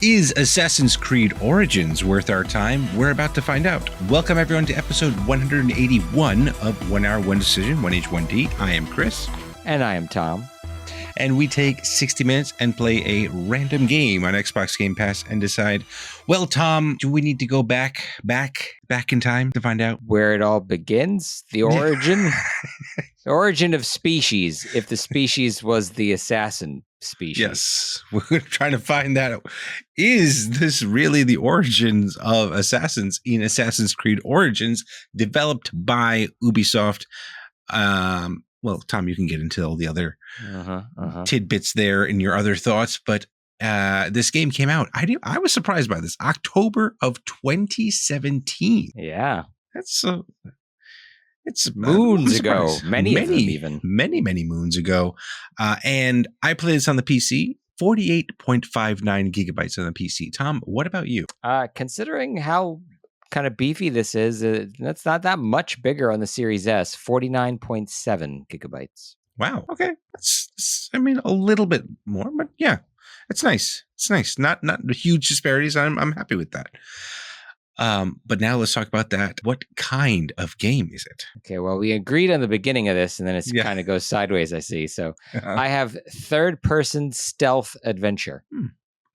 Is Assassin's Creed Origins worth our time? We're about to find out. Welcome everyone to episode 181 of 1 Hour, 1 Decision, 1H1D. I am Chris. And I am Tom. And we take 60 minutes and play a random game on Xbox Game Pass and decide, well, Tom, do we need to go back in time to find out? Where it all begins? The origin? The origin of species, if the species was the assassin species. Yes, we're trying to find that out. Is this really the origins of assassins in Assassin's Creed Origins, developed by Ubisoft? Well, Tom, you can get into all the other tidbits there in your other thoughts, but this game came out. I was surprised by this. October of 2017. Yeah. It's moons ago. Many of them even. Many moons ago. And I played this on the PC, 48.59 gigabytes on the PC. Tom, what about you? Considering how kind of beefy this is, that's not that much bigger on the Series S, 49.7 gigabytes. Wow. Okay. That's a little bit more, but yeah, it's nice. It's nice. Not huge disparities. I'm happy with that. But now let's talk about that. What kind of game is it? Okay, well, we agreed on the beginning of this, and then it kind of goes sideways, I see. So I have third-person stealth adventure.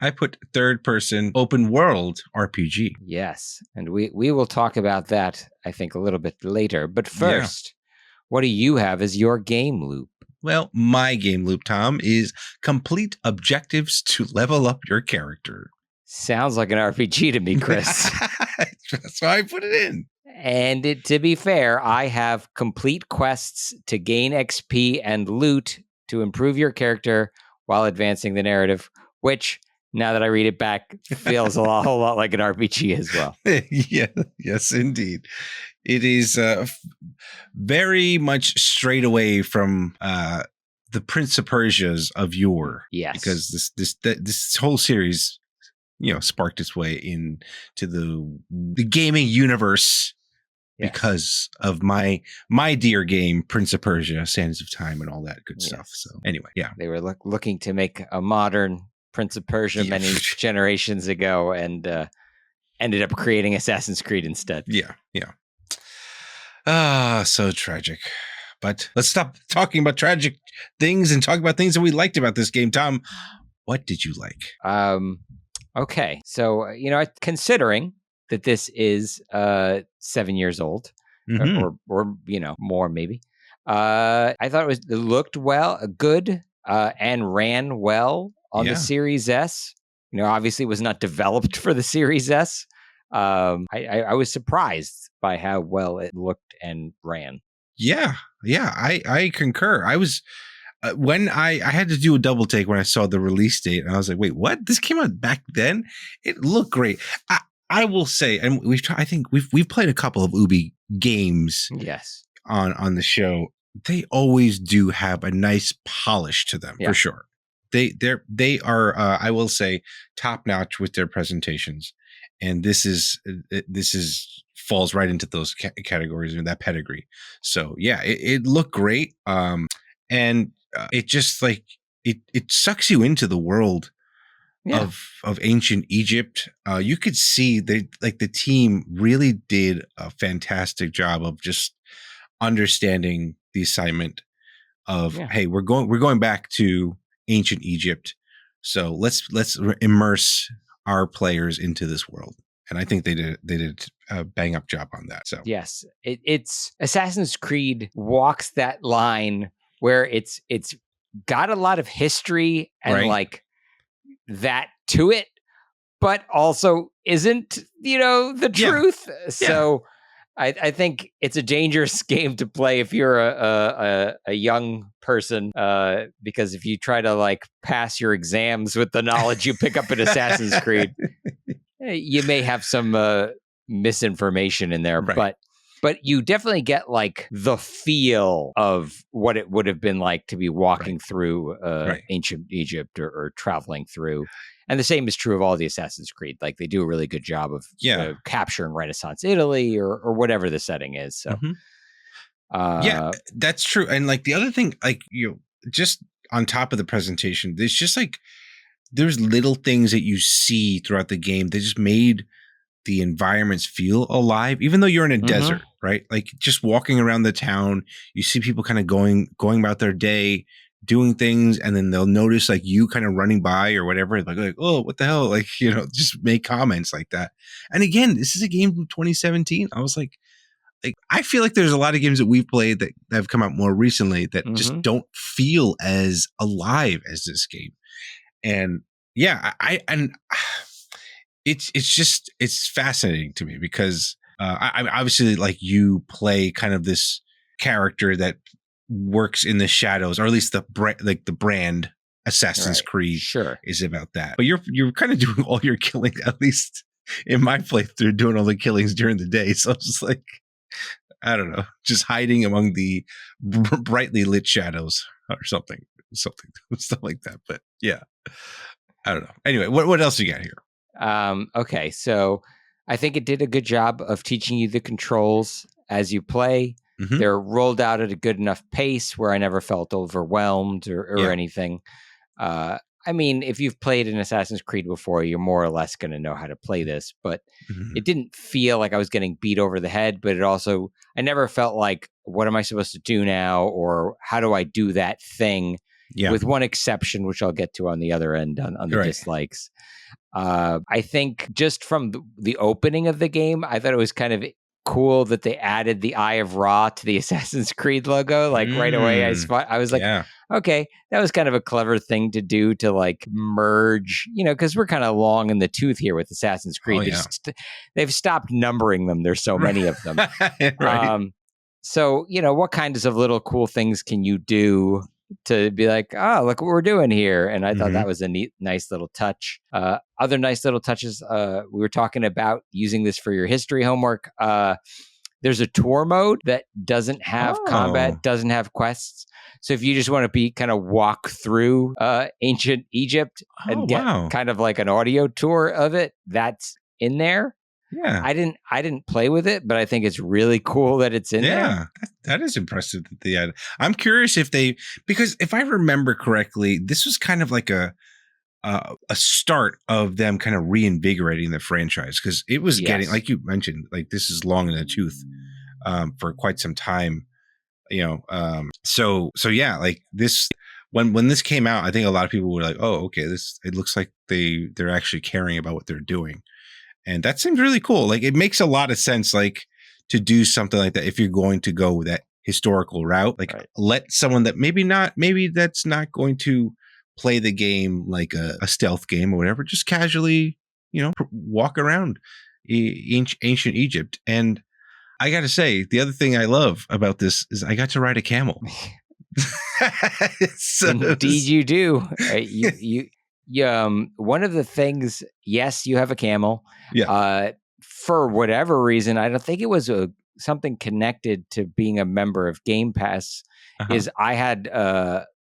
I put third-person open world RPG. Yes, and we will talk about that, I think, a little bit later. But first, what do you have as your game loop? Well, my game loop, Tom, is complete objectives to level up your character. Sounds like an RPG to me, Chris. That's why I put it in. And to be fair, I have complete quests to gain XP and loot to improve your character while advancing the narrative, which, now that I read it back, feels a whole lot like an RPG as well. Yes, indeed. It is very much straight away from the Prince of Persia's of yore. Yes. Because this whole series, sparked its way into the gaming universe because of my dear game, Prince of Persia, Sands of Time, and all that good stuff. So anyway, they were looking to make a modern Prince of Persia many generations ago, and ended up creating Assassin's Creed instead. Yeah. So tragic. But let's stop talking about tragic things and talk about things that we liked about this game. Tom, what did you like? Okay, so considering that this is 7 years old, or more maybe, I thought it looked good and ran well on the Series S. Obviously it was not developed for the Series S. I was surprised by how well it looked and ran. Yeah, I concur. I was. When I had to do a double take when I saw the release date, and I was like, "Wait, what? This came out back then? It looked great." I will say, and I think we've played a couple of Ubi games, on the show. They always do have a nice polish to them, for sure. They are, I will say, top notch with their presentations, and this falls right into those categories and that pedigree. So yeah, it looked great, and it just it sucks you into the world of ancient Egypt. You could see the team really did a fantastic job of just understanding the assignment of, hey, we're going back to ancient Egypt, so let's immerse our players into this world. And I think they did a bang up job on that. So yes, it's Assassin's Creed walks that line where it's got a lot of history and that to it, but also isn't, the truth. So I think it's a dangerous game to play if you're a young person, because if you try to pass your exams with the knowledge you pick up in Assassin's Creed, you may have some misinformation in there, but you definitely get the feel of what it would have been like to be walking through ancient Egypt or traveling through. And the same is true of all the Assassin's Creed. They do a really good job of capturing Renaissance Italy or whatever the setting is. So, that's true. And the other thing, just on top of the presentation, there's just there's little things that you see throughout the game that just made the environments feel alive, even though you're in a desert, right? Like just walking around the town, you see people kind of going about their day, doing things, and then they'll notice like you kind of running by or whatever, like, oh, what the hell? Like, just make comments like that. And again, this is a game from 2017. I was like, I feel like there's a lot of games that we've played that have come out more recently that just don't feel as alive as this game. And yeah, it's fascinating to me because I obviously, like, you play kind of this character that works in the shadows, or at least the brand Assassin's Creed is about that. But you're kind of doing all your killing, at least in my playthrough, doing all the killings during the day. So it's just like, I don't know, just hiding among the brightly lit shadows or something stuff like that. But yeah, I don't know. Anyway, what else you got here? Okay, so I think it did a good job of teaching you the controls as you play. They're rolled out at a good enough pace where I never felt overwhelmed or anything. I mean, if you've played an Assassin's Creed before, you're more or less going to know how to play this, but it didn't feel like I was getting beat over the head, but I never felt like, what am I supposed to do now? Or how do I do that thing? With one exception, which I'll get to on the other end on the dislikes. I think just from the opening of the game, I thought it was kind of cool that they added the Eye of Ra to the Assassin's Creed logo. Like right away, I was like, okay, that was kind of a clever thing to do to like merge, because we're kind of long in the tooth here with Assassin's Creed. They've stopped numbering them. There's so many of them. So, what kinds of little cool things can you do to be like, oh, look what we're doing here? And I thought that was a nice little touch. Other nice little touches, we were talking about using this for your history homework. There's a tour mode that doesn't have combat, doesn't have quests. So if you just want to kind of walk through ancient Egypt and get kind of like an audio tour of it, that's in there. Yeah, I didn't play with it, but I think it's really cool that it's in there. Yeah, that is impressive that they had. I'm curious because if I remember correctly, this was kind of like a start of them kind of reinvigorating the franchise, because it was getting, like you mentioned, like this is long in the tooth for quite some time. So yeah, like this. When this came out, I think a lot of people were like, "Oh, okay, it looks like they're actually caring about what they're doing." And that seems really cool. Like, it makes a lot of sense, like, to do something like that if you're going to go that historical route. Like, let someone that maybe that's not going to play the game like a stealth game or whatever, just casually, walk around ancient Egypt. And I got to say, the other thing I love about this is I got to ride a camel. Indeed, you do. One of the things, yes, you have a camel. Yeah. For whatever reason, I don't think it was something connected to being a member of Game Pass. Is I had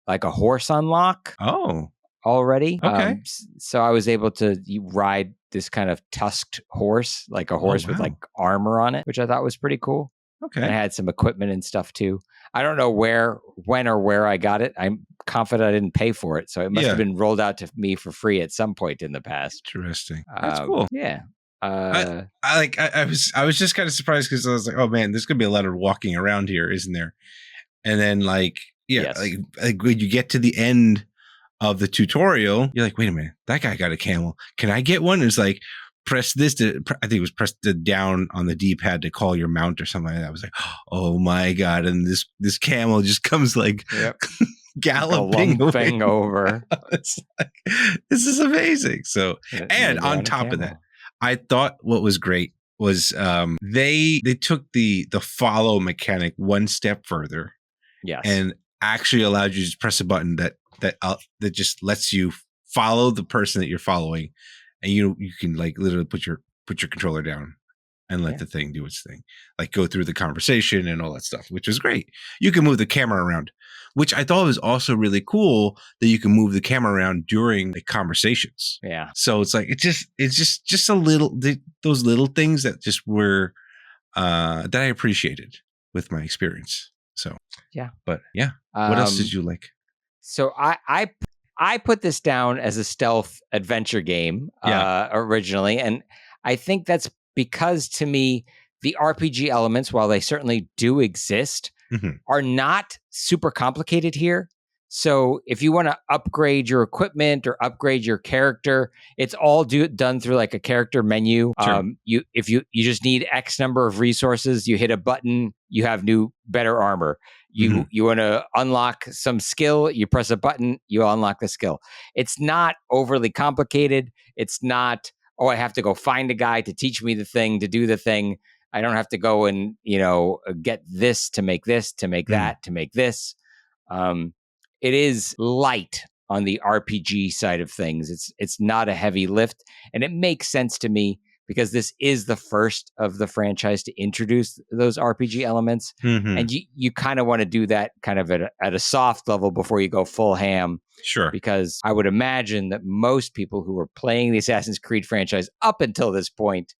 like a horse unlock. Oh, already. Okay. So I was able to ride this kind of tusked horse, like a horse with like armor on it, which I thought was pretty cool. Okay. And I had some equipment and stuff too. I don't know when or where I got it. I'm confident I didn't pay for it. So it must have been rolled out to me for free at some point in the past. Interesting. That's cool. Yeah. I was just kind of surprised because I was like, oh man, there's gonna be a lot of walking around here, isn't there? And then like when you get to the end of the tutorial, you're like, wait a minute, that guy got a camel. Can I get one? It's like, press this I think it was press the down on the D-pad to call your mount or something like that. I was like, oh my God. And this camel just comes like galloping over. It's like, this is amazing. So, and on top of that, I thought what was great was they took the follow mechanic one step further. Yes. And actually allowed you to press a button that just lets you follow the person that you're following, and you can like literally put your controller down and let the thing do its thing, like go through the conversation and all that stuff, which was great. You can move the camera around, which I thought was also really cool, that you can move the camera around during the conversations. Yeah. So it's like it's just a little those little things that just were that I appreciated with my experience. So yeah, but yeah, what else did you like? So I I put this down as a stealth adventure game originally, and I think that's because to me the RPG elements, while they certainly do exist, are not super complicated here. So if you want to upgrade your equipment or upgrade your character, it's all done through like a character menu. Sure. You just need X number of resources, you hit a button, you have better armor. You want to unlock some skill, you press a button, you unlock the skill. It's not overly complicated. It's not, oh, I have to go find a guy to teach me the thing, to do the thing. I don't have to go and, get this to make this, to make that, to make this. It is light on the RPG side of things. It's not a heavy lift, and it makes sense to me because this is the first of the franchise to introduce those RPG elements, and you kind of want to do that kind of at a soft level before you go full ham. Sure. Because I would imagine that most people who were playing the Assassin's Creed franchise up until this point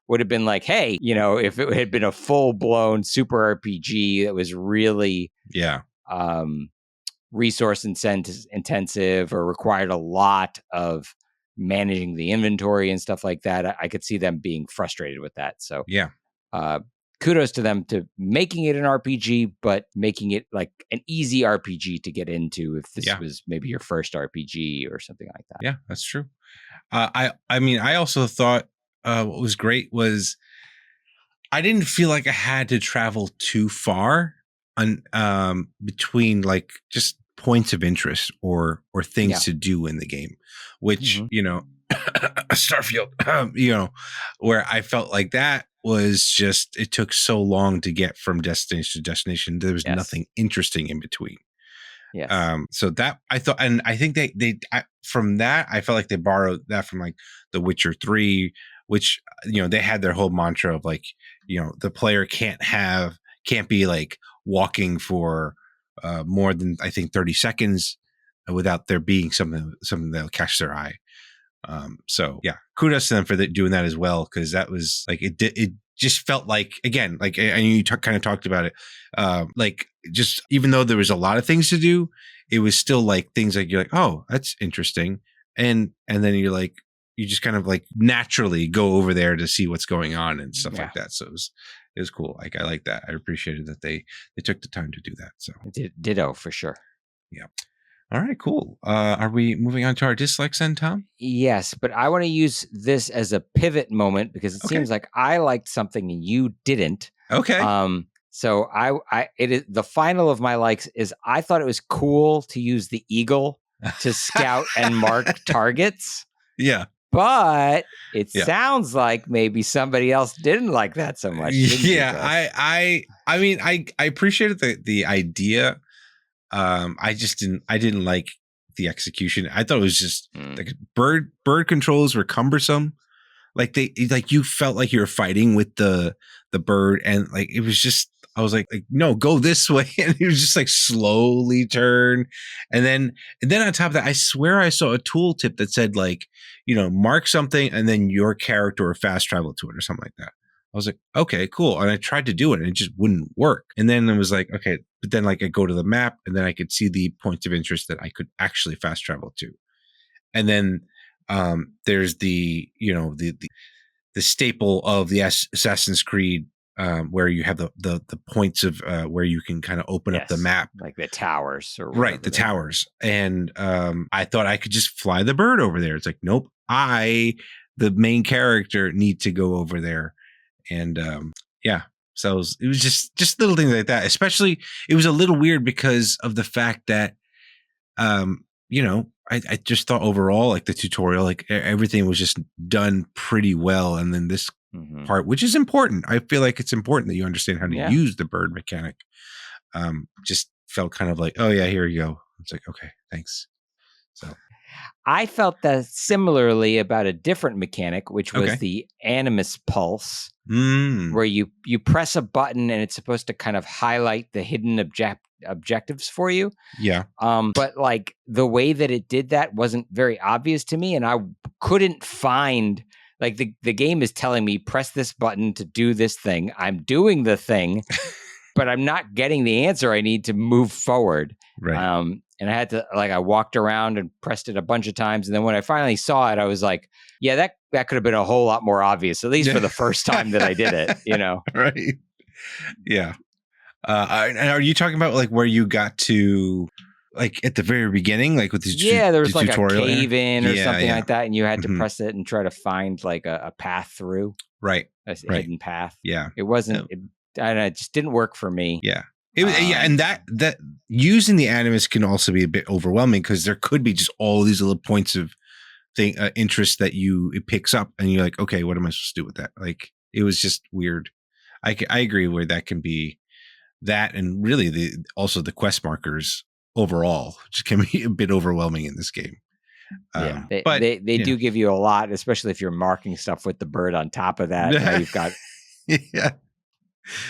would have been like, hey, if it had been a full-blown super RPG that was really resource intensive or required a lot of managing the inventory and stuff like that, I could see them being frustrated with that. So kudos to them to making it an RPG, but making it like an easy RPG to get into if this was maybe your first RPG or something like that. Yeah, that's true. I mean, I also thought what was great was I didn't feel like I had to travel too far between like just points of interest or things to do in the game, which Starfield, where I felt like that was just, it took so long to get from destination to destination. There was nothing interesting in between. Yes. So that I thought, and I think from that, I felt like they borrowed that from like The Witcher 3, which, they had their whole mantra of like, the player can't be like walking for more than I think 30 seconds without there being something that'll catch their eye. So yeah, kudos to them for doing that as well, because that was like it just felt like, again, like, and you kind of talked about it, like just even though there was a lot of things to do, it was still like things like you're like, oh, that's interesting, and then you're like, you just kind of like naturally go over there to see what's going on and stuff like that. So it was cool. Like, I like that. I appreciated that they took the time to do that. So ditto for sure. Yeah. All right, cool. Are we moving on to our dislikes then, Tom? Yes, but I want to use this as a pivot moment because it seems like I liked something and you didn't. Okay. So it is the final of my likes is I thought it was cool to use the eagle to scout and mark targets. Yeah. But it sounds like maybe somebody else didn't like that so much. Yeah, I mean, I appreciated the idea. I didn't like the execution. I thought it was just like bird controls were cumbersome. Like you felt like you were fighting with the bird, and like it was just, I was like no, go this way, and it was just like slowly turn, and then on top of that, I swear I saw a tooltip that said like, mark something and then your character or fast travel to it or something like that. I was like, okay, cool. And I tried to do it and it just wouldn't work. And then it was like, okay, but then like I go to the map and then I could see the points of interest that I could actually fast travel to. And then there's the staple of the Assassin's Creed, where you have the points of where you can kind of open up the map, like the towers, or the towers. And I thought I could just fly the bird over there. It's like, nope, the main character, need to go over there. And so it was just little things like that. Especially, it was a little weird because of the fact that I just thought overall, like the tutorial, like everything was just done pretty well. And then this part, which is important, I feel like it's important that you understand how to use the bird mechanic. Just felt kind of like, oh yeah, here you go. It's like, okay, thanks. So I felt that similarly about a different mechanic, which was the Animus Pulse, where you press a button and it's supposed to kind of highlight the hidden objectives for you. Yeah. But like the way that it did that wasn't very obvious to me, and I couldn't find, like, the game is telling me press this button to do this thing. I'm doing the thing, but I'm not getting the answer I need to move forward. Right. And I had to I walked around and pressed it a bunch of times. And then when I finally saw it, I was like, yeah, that could have been a whole lot more obvious, at least for the first time that I did it, Right. Yeah. And are you talking about like where you got to like at the very beginning, like with the there was the like a tutorial cave in or something yeah. like that. And you had to Mhm. press it and try to find like a path through, Right. a Right. hidden path. Yeah. It wasn't, it just didn't work for me. Yeah. And that using the animus can also be a bit overwhelming because there could be just all these little points of interest that it picks up, and you're like, okay, what am I supposed to do with that? Like, it was just weird. I agree where that can be that, and really also the quest markers overall just can be a bit overwhelming in this game. They do give you a lot, especially if you're marking stuff with the bird on top of that. Now you've got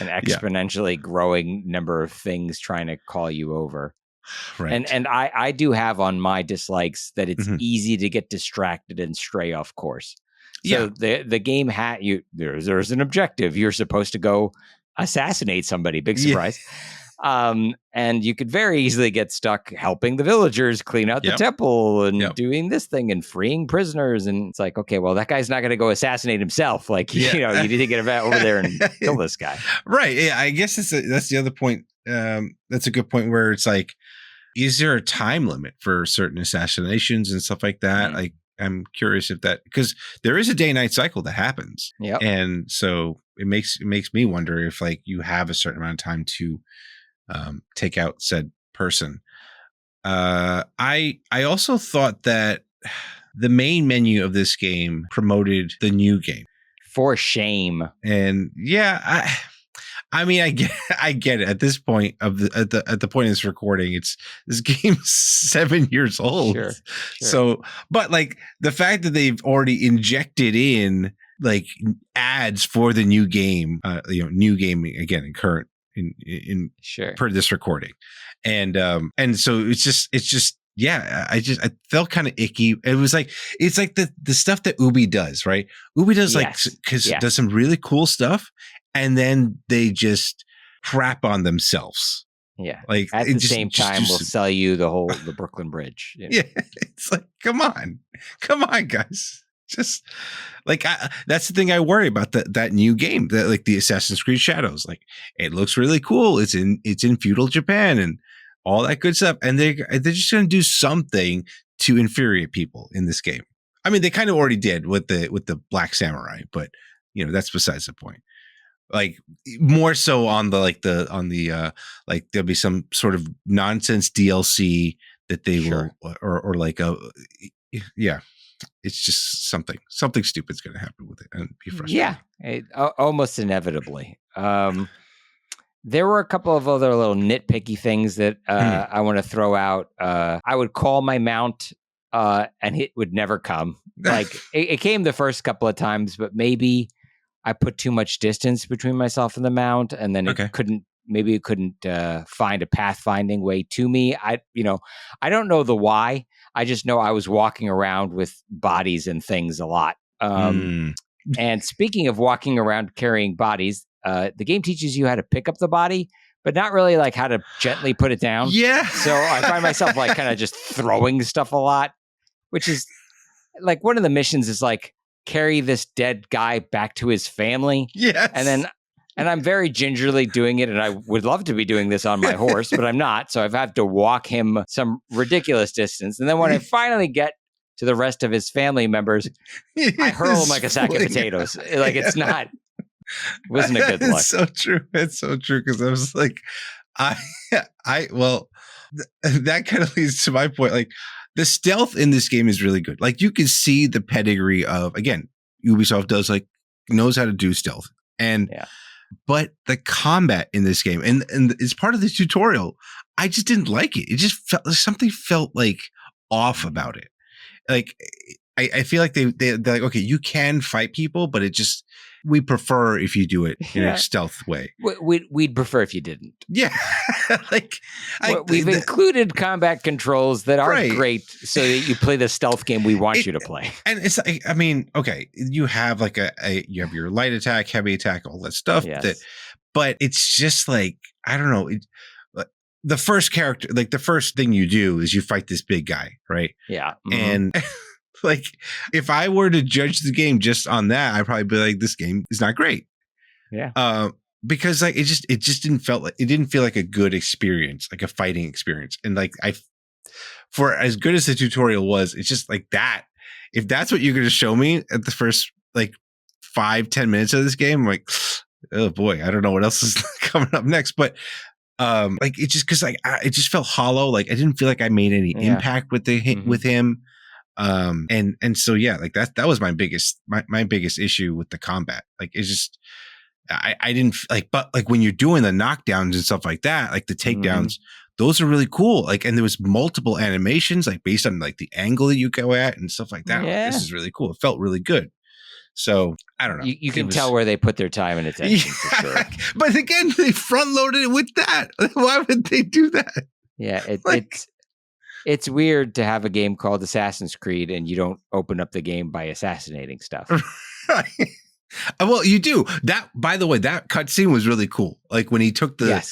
an exponentially growing number of things trying to call you over. Right. And I do have on my dislikes that it's easy to get distracted and stray off course. So the game there's an objective. You're supposed to go assassinate somebody. Big surprise. And you could very easily get stuck helping the villagers clean out the temple and doing this thing and freeing prisoners. And it's like, okay, well, that guy's not going to go assassinate himself. Like, you need to get over there and kill this guy. Right. Yeah, I guess that's the other point. That's a good point where it's like, is there a time limit for certain assassinations and stuff like that? Like, I'm curious if because there is a day-night cycle that happens. Yeah. And so it makes me wonder if like you have a certain amount of time to take out said person. I also thought that the main menu of this game promoted the new game. For shame. And I mean, I get it. At this point at the point of this recording, this game's 7 years old. Sure. So, but like the fact that they've already injected in like ads for the new game, new game again in current in per this recording, and so it's just. Yeah, I felt kind of icky. It was like it's like the stuff that Ubi does, right? Ubi does does some really cool stuff, and then they just crap on themselves. Yeah, like at the same time, we'll sell you the Brooklyn Bridge. Yeah, it's like come on, guys. Just like that's the thing I worry about that new game, that like the Assassin's Creed Shadows. Like it looks really cool. It's in feudal Japan and all that good stuff, and they're just going to do something to infuriate people in this game. I mean, they kind of already did with the Black Samurai, but that's besides the point. Like more so on like there'll be some sort of nonsense DLC that they will, or like it's just something stupid's going to happen with it and be frustrating. Yeah, almost inevitably. There were a couple of other little nitpicky things that I want to throw out. I would call my mount and it would never come. Like it came the first couple of times, but maybe I put too much distance between myself and the mount, and then it couldn't find a pathfinding way to me. I don't know the why. I just know I was walking around with bodies and things a lot. And speaking of walking around carrying bodies, the game teaches you how to pick up the body, but not really like how to gently put it down. Yeah. So I find myself like kind of just throwing stuff a lot, which is like one of the missions is like carry this dead guy back to his family. Yes. And I'm very gingerly doing it, and I would love to be doing this on my horse, but I'm not. So I've had to walk him some ridiculous distance. And then when I finally get to the rest of his family members, I hurl him like a sack of potatoes. Like it wasn't a good look. It's so true. It's so true. Because I was like, that kind of leads to my point. Like the stealth in this game is really good. Like you can see the pedigree of, again, Ubisoft knows how to do stealth. But the combat in this game, and it's part of the tutorial, I just didn't like it. It just something felt like off about it. Like I feel like they're like, okay, you can fight people, but we prefer if you do it in a stealth way. We'd prefer if you didn't. Yeah. We've included combat controls that are great so that you play the stealth game we want you to play. And it's like, I mean, okay, you have like you have your light attack, heavy attack, all that stuff. Yes. But it's just like, I don't know. the first character, like the first thing you do is you fight this big guy, right? Yeah. And like, if I were to judge the game just on that, I'd probably be like, this game is not great. Yeah. Because like it just didn't feel like a good experience, like a fighting experience. And like for as good as the tutorial was, it's just like that. If that's what you're going to show me at the first like 5-10 minutes of this game, I'm like, oh boy, I don't know what else is coming up next. But like it just, because like it just felt hollow. Like I didn't feel like I made any impact with with him. And so yeah, like that was my biggest issue with the combat. Like it's just I didn't like, but like when you're doing the knockdowns and stuff like that, like the takedowns, those are really cool. Like, and there was multiple animations, like based on like the angle that you go at and stuff like that. Yeah. Like, this is really cool. It felt really good. So I don't know. You can tell where they put their time and attention for sure. But again, they front loaded it with that. Why would they do that? Yeah, it's weird to have a game called Assassin's Creed and you don't open up the game by assassinating stuff. Right. Well, you do that. By the way, that cutscene was really cool. Like when he took the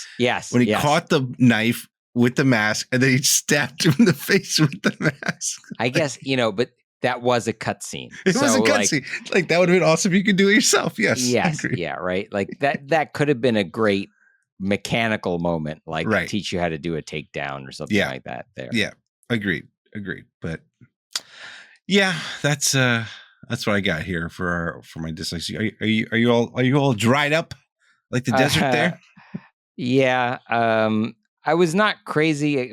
when he caught the knife with the mask and then he stabbed him in the face with the mask. I guess but that was a cutscene. It was a cutscene. Like that would have been awesome if you could do it yourself. Yes. Yes. Yeah. Right. Like that could have been a great mechanical moment, like teach you how to do a takedown or something like that. There. Yeah. Agreed. But yeah, that's what I got here for my dyslexia. Are you all dried up like the desert there? Yeah. I was not crazy.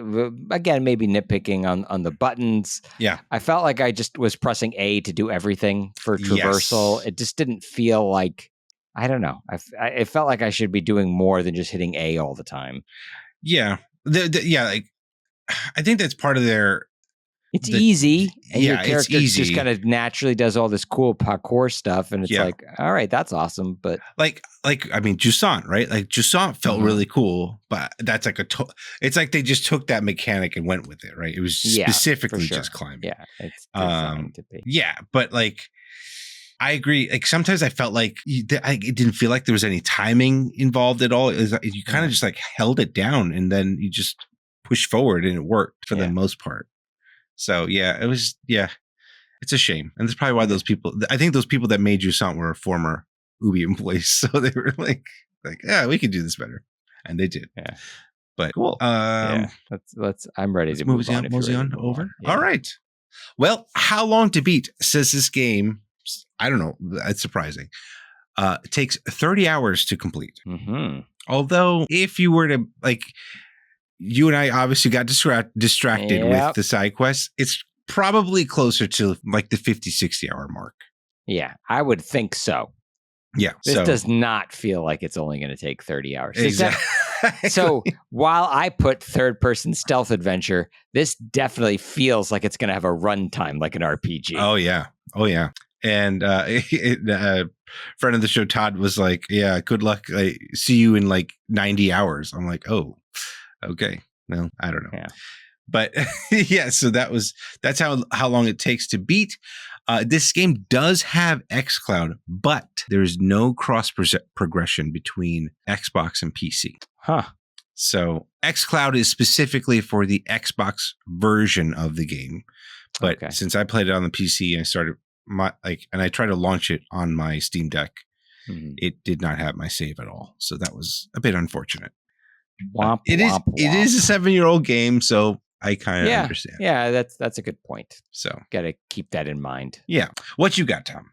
Again, maybe nitpicking on the buttons. Yeah. I felt like I just was pressing A to do everything for traversal. Yes. It just didn't feel like, I don't know. It felt like I should be doing more than just hitting A all the time. Yeah. Like I think that's part of their. It's easy, and your character just kind of naturally does all this cool parkour stuff, and it's like, all right, that's awesome. But like I mean, Jusant, right? Like Jusant felt really cool, but that's like it's like they just took that mechanic and went with it, right? It was specifically just climbing. Yeah, it's designed to be. Yeah, but like I agree. Like sometimes I felt like it didn't feel like there was any timing involved at all. You kind of just like held it down, and then you just pushed forward, and it worked for the most part. So yeah, it was, it's a shame. And that's probably why I think those people that made Jusant were former Ubi employees. So they were like, yeah, we could do this better. And they did. Yeah. But cool. I'm ready to move on. Mosey on over. Yeah. All right. Well, how long to beat says this game. I don't know. That's surprising. It takes 30 hours to complete. Mm-hmm. Although if you were to you and I obviously got distracted with the side quests. It's probably closer to like the 50, 60 hour mark. Yeah, I would think so. Yeah. This does not feel like it's only going to take 30 hours. Exactly. So while I put third person stealth adventure, this definitely feels like it's going to have a runtime like an RPG. Oh, yeah. And friend of the show, Todd, was like, yeah, good luck. I see you in like 90 hours. I'm like, oh. Okay. Well, I don't know. Yeah. But so that's how long it takes to beat. This game does have xCloud, but there's no cross progression between Xbox and PC. Huh. So xCloud is specifically for the Xbox version of the game. But since I played it on the PC and I started and I tried to launch it on my Steam Deck, it did not have my save at all. So that was a bit unfortunate. It is a 7-year-old game, so I kind of understand. Yeah, that's a good point. So got to keep that in mind. Yeah. What you got, Tom?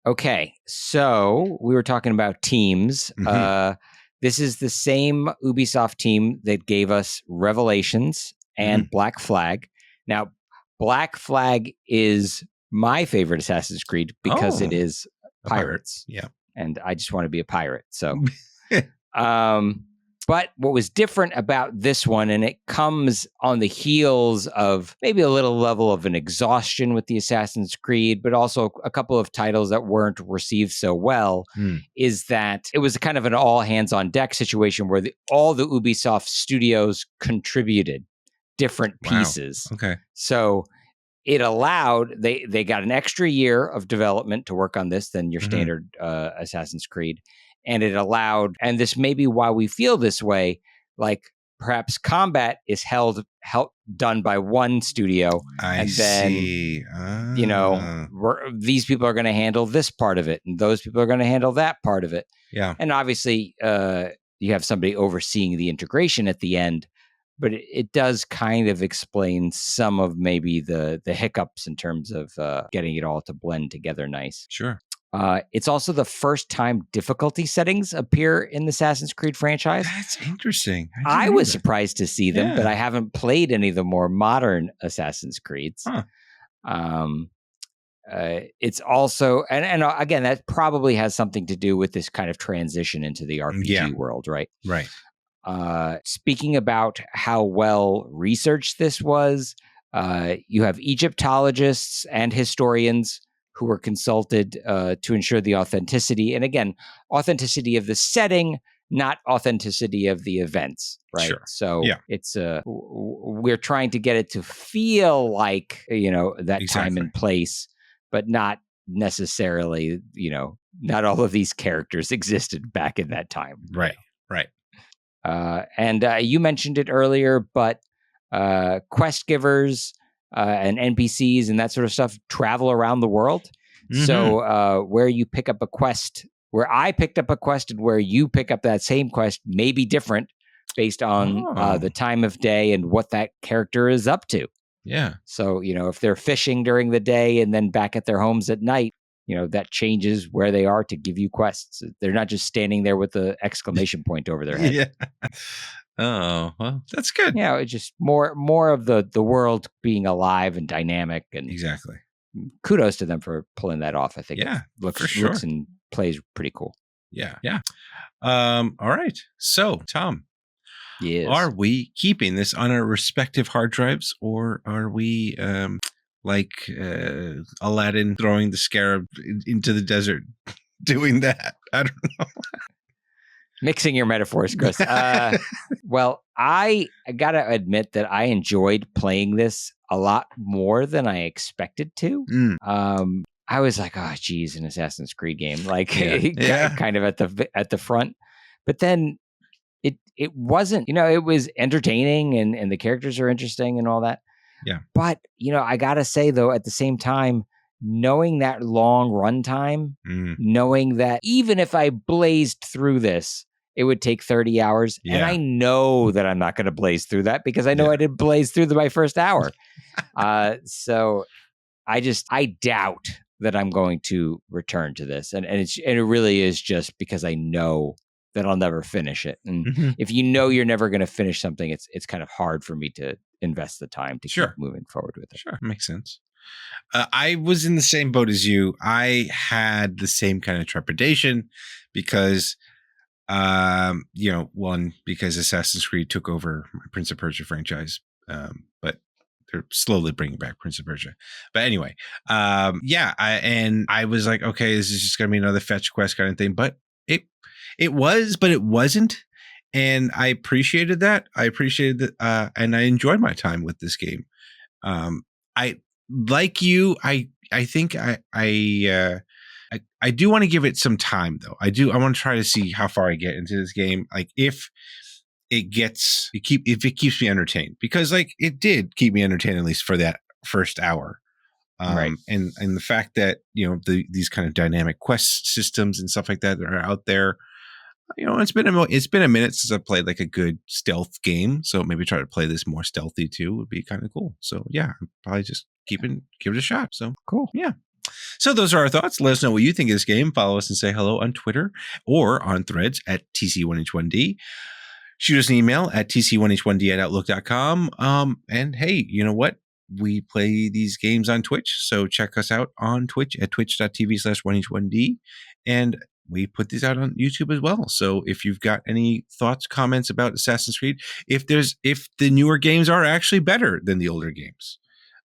Okay, so we were talking about teams. Mm-hmm. This is the same Ubisoft team that gave us Revelations and Black Flag. Now, Black Flag is my favorite Assassin's Creed because it is pirates. Yeah. And I just want to be a pirate. So, but what was different about this one, and it comes on the heels of maybe a little level of an exhaustion with the Assassin's Creed, but also a couple of titles that weren't received so well, is that it was kind of an all hands on deck situation where all the Ubisoft studios contributed different pieces. Wow. Okay. So it allowed, they got an extra year of development to work on this than your standard Assassin's Creed. And it allowed, and this may be why we feel this way, like perhaps combat is done by one studio, I see. These people are going to handle this part of it, and those people are going to handle that part of it. Yeah. And obviously, you have somebody overseeing the integration at the end, but it does kind of explain some of maybe the hiccups in terms of getting it all to blend together nice. Sure. It's also the first time difficulty settings appear in the Assassin's Creed franchise. That's interesting. I was surprised to see them, but I haven't played any of the more modern Assassin's Creeds. Huh. It's also, and again, that probably has something to do with this kind of transition into the RPG world, right? Right. Speaking about how well researched this was, you have Egyptologists and historians who were consulted to ensure the authenticity. And again, authenticity of the setting, not authenticity of the events, right? Sure. So it's we're trying to get it to feel like, that time and place, but not necessarily, not all of these characters existed back in that time. Right. Right. And you mentioned it earlier, but quest givers and NPCs and that sort of stuff travel around the world. Mm-hmm. So where you pick up a quest, where I picked up a quest and where you pick up that same quest may be different based on the time of day and what that character is up to. Yeah. So, if they're fishing during the day and then back at their homes at night, that changes where they are to give you quests. They're not just standing there with the exclamation point over their head. Yeah. Oh, well, that's good. Yeah, it's just more of the world being alive and dynamic, and exactly. Kudos to them for pulling that off. I think looks and plays pretty cool. Yeah. All right. So, Tom, are we keeping this on our respective hard drives, or are we like Aladdin throwing the scarab into the desert, doing that? I don't know. Mixing your metaphors, Chris. Well, I gotta admit that I enjoyed playing this a lot more than I expected to. I was like, oh, geez, an Assassin's Creed game, like kind of at the front. But then it wasn't. It was entertaining and the characters are interesting and all that. Yeah. But I gotta say though, at the same time, knowing that long runtime, knowing that even if I blazed through this, it would take 30 hours. Yeah. And I know that I'm not going to blaze through that because I know I didn't blaze through my first hour. So I doubt that I'm going to return to this. And it really is just because I know that I'll never finish it. And if you're never going to finish something, it's kind of hard for me to invest the time to keep moving forward with it. Sure. Makes sense. I was in the same boat as you. I had the same kind of trepidation because, because Assassin's Creed took over my Prince of Persia franchise, but they're slowly bringing back Prince of Persia. But anyway, I was like, okay, this is just going to be another fetch quest kind of thing. But it was, but it wasn't. And I appreciated that. And I enjoyed my time with this game. Like you, I think I do want to give it some time though. I want to try to see how far I get into this game. Like if it keeps me entertained, because like it did keep me entertained, at least for that first hour. Right. And the fact that, these kind of dynamic quest systems and stuff like that are out there, it's been a minute since I played like a good stealth game. So maybe try to play this more stealthy too would be kind of cool. So yeah, I'll probably just give it a shot. So cool. Yeah. So those are our thoughts. Let us know what you think of this game. Follow us and say hello on Twitter or on Threads at TC1H1D. Shoot us an email at TC1H1D@outlook.com. And hey, you know what? We play these games on Twitch. So check us out on Twitch at twitch.tv/1H1D. And we put these out on YouTube as well. So if you've got any thoughts, comments about Assassin's Creed, if the newer games are actually better than the older games,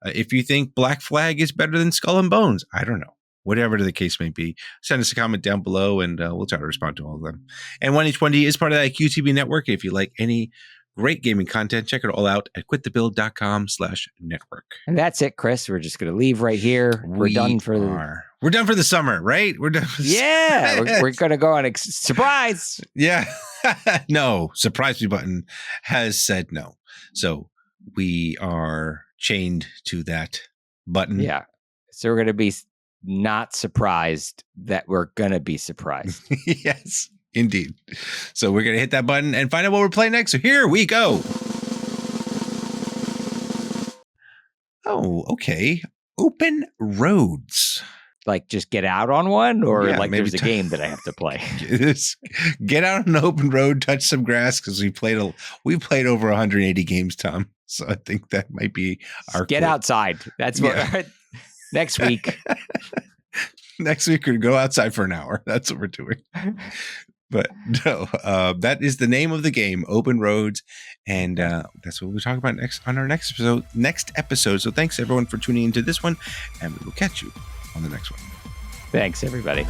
if you think Black Flag is better than Skull and Bones, I don't know. Whatever the case may be, send us a comment down below and we'll try to respond to all of them. And 1H1D is part of that QTB network. If you like any great gaming content. Check it all out at quitthebuild.com/network. And that's it, Chris. We're just going to leave right here. We're done for the summer, right? We're done for the summer. We're going to go on a surprise. Yeah. No, surprise me button has said no. So we are chained to that button. Yeah. So we're going to be not surprised that we're going to be surprised. Yes, indeed. So we're going to hit that button and find out what we're playing next. So here we go. Oh, okay. Open roads. Like just get out on one, or there's a game that I have to play. Get out on an open road, touch some grass, because we played over 180 games, Tom. So I think that might be our get outside. That's what next week. Next week we go outside for an hour. That's what we're doing. But no, that is the name of the game, Open Roads, and that's what we'll talk about on our next episode. So thanks everyone for tuning into this one, and we will catch you on the next one. Thanks, everybody.